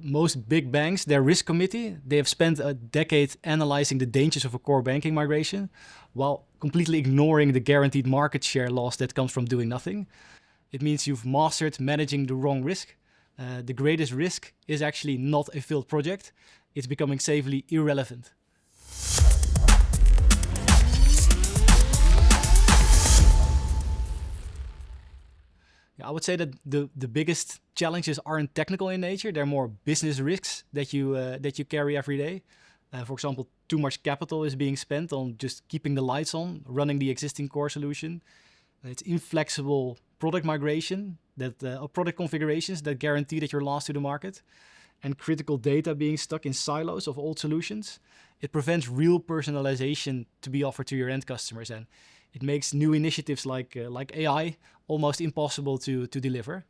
most big banks, their risk committee, they have spent a decade analyzing the dangers of a core banking migration while completely ignoring the guaranteed market share loss that comes from doing nothing. It means you've mastered managing the wrong risk. The greatest risk is actually not a failed project. It's becoming safely irrelevant. I would say that the biggest challenges aren't technical in nature. They're more business risks that you carry every day. For example, too much capital is being spent on just keeping the lights on, running the existing core solution. It's inflexible product migration, or product configurations that guarantee that you're last to the market, and critical data being stuck in silos of old solutions. It prevents real personalization to be offered to your end customers, and it makes new initiatives like AI almost impossible to deliver.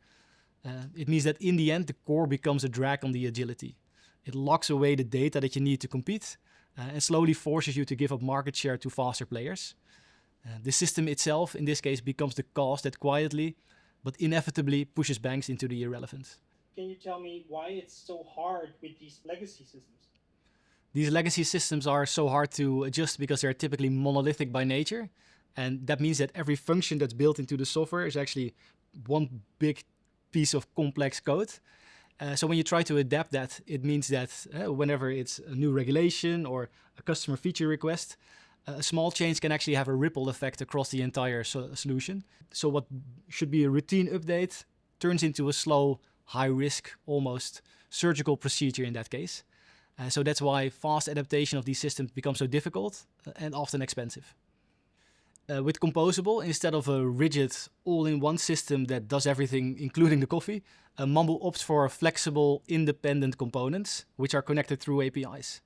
It means that in the end, the core becomes a drag on the agility. It locks away the data that you need to compete and slowly forces you to give up market share to faster players. The system itself, in this case, becomes the cause that quietly but inevitably pushes banks into the irrelevant. Can you tell me why it's so hard with these legacy systems? These legacy systems are so hard to adjust because they're typically monolithic by nature. And that means that every function that's built into the software is actually one big piece of complex code. So when you try to adapt that, it means that whenever it's a new regulation or a customer feature request, a small change can actually have a ripple effect across the entire solution. So what should be a routine update turns into a slow, high-risk, almost surgical procedure in that case. So that's why fast adaptation of these systems becomes so difficult and often expensive. With Composable, instead of a rigid all-in-one system that does everything, including the coffee, Mambu opts for flexible, independent components, which are connected through APIs.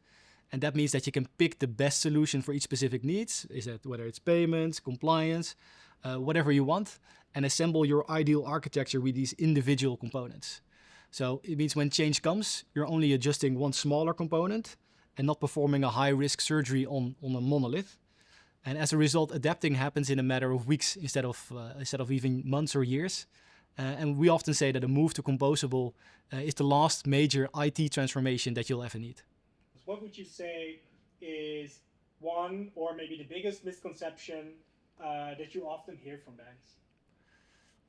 And that means that you can pick the best solution for each specific needs, is that whether it's payments, compliance, whatever you want, and assemble your ideal architecture with these individual components. So it means when change comes, you're only adjusting one smaller component and not performing a high-risk surgery on a monolith. And as a result, adapting happens in a matter of weeks instead of even months or years. And we often say that a move to Composable is the last major IT transformation that you'll ever need. What would you say is one or maybe the biggest misconception that you often hear from banks?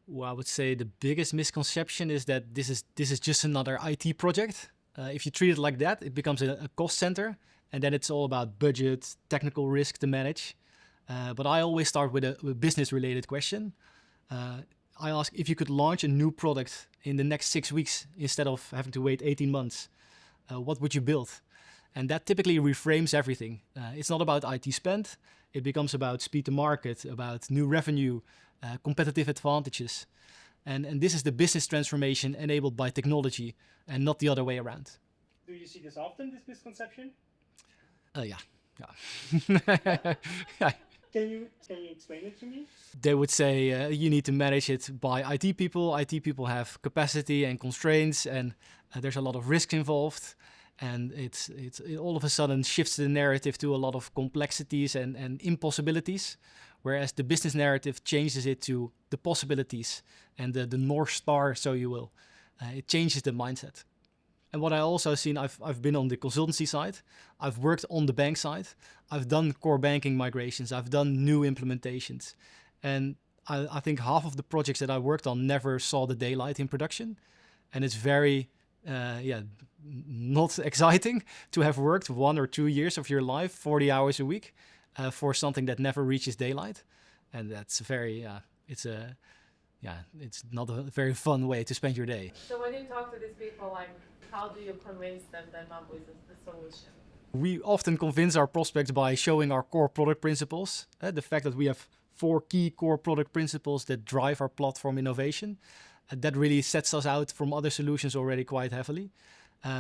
Well, I would say the biggest misconception is that this is just another IT project. If you treat it like that, it becomes a cost center, and then it's all about budget, technical risk to manage. But I always start with a business-related question. I ask if you could launch a new product in the next 6 weeks instead of having to wait 18 months, what would you build? And that typically reframes everything. It's not about IT spend. It becomes about speed to market, about new revenue, competitive advantages. And this is the business transformation enabled by technology and not the other way around. Do you see this often, this misconception? Yeah. Can you explain it to me? They would say you need to manage it by IT people. IT people have capacity and constraints, and there's a lot of risk involved. And it all of a sudden shifts the narrative to a lot of complexities and impossibilities, whereas the business narrative changes it to the possibilities and the North Star, so you will. It changes the mindset. And what I also seen, I've been on the consultancy side, I've worked on the bank side, I've done core banking migrations, I've done new implementations. And I think half of the projects that I worked on never saw the daylight in production. And it's very, not exciting to have worked 1 or 2 years of your life, 40 hours a week, for something that never reaches daylight. And that's very, it's not a very fun way to spend your day. So when you talk to these people, like, how do you convince them that Mambu is the solution? We often convince our prospects by showing our core product principles. The fact that we have 4 key core product principles that drive our platform innovation. That really sets us out from other solutions already quite heavily.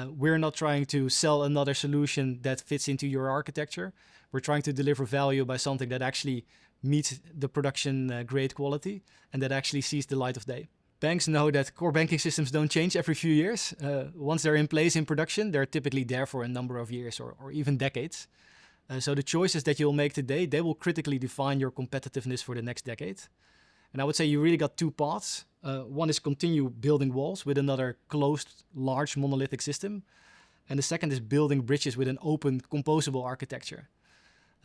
We're not trying to sell another solution that fits into your architecture. We're trying to deliver value by something that actually meets the production grade quality and that actually sees the light of day. Banks know that core banking systems don't change every few years. Once they're in place in production, they're typically there for a number of years or even decades. So the choices that you'll make today, they will critically define your competitiveness for the next decade. And I would say you really got two paths. One is continue building walls with another closed, large monolithic system. And the second is building bridges with an open, composable architecture.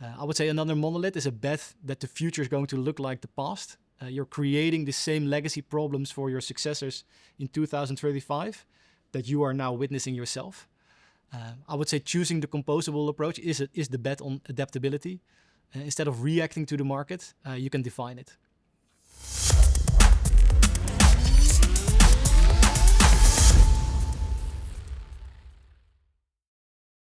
I would say another monolith is a bet that the future is going to look like the past. You're creating the same legacy problems for your successors in 2035 that you are now witnessing yourself. I would say choosing the composable approach is the bet on adaptability. Instead of reacting to the market, you can define it.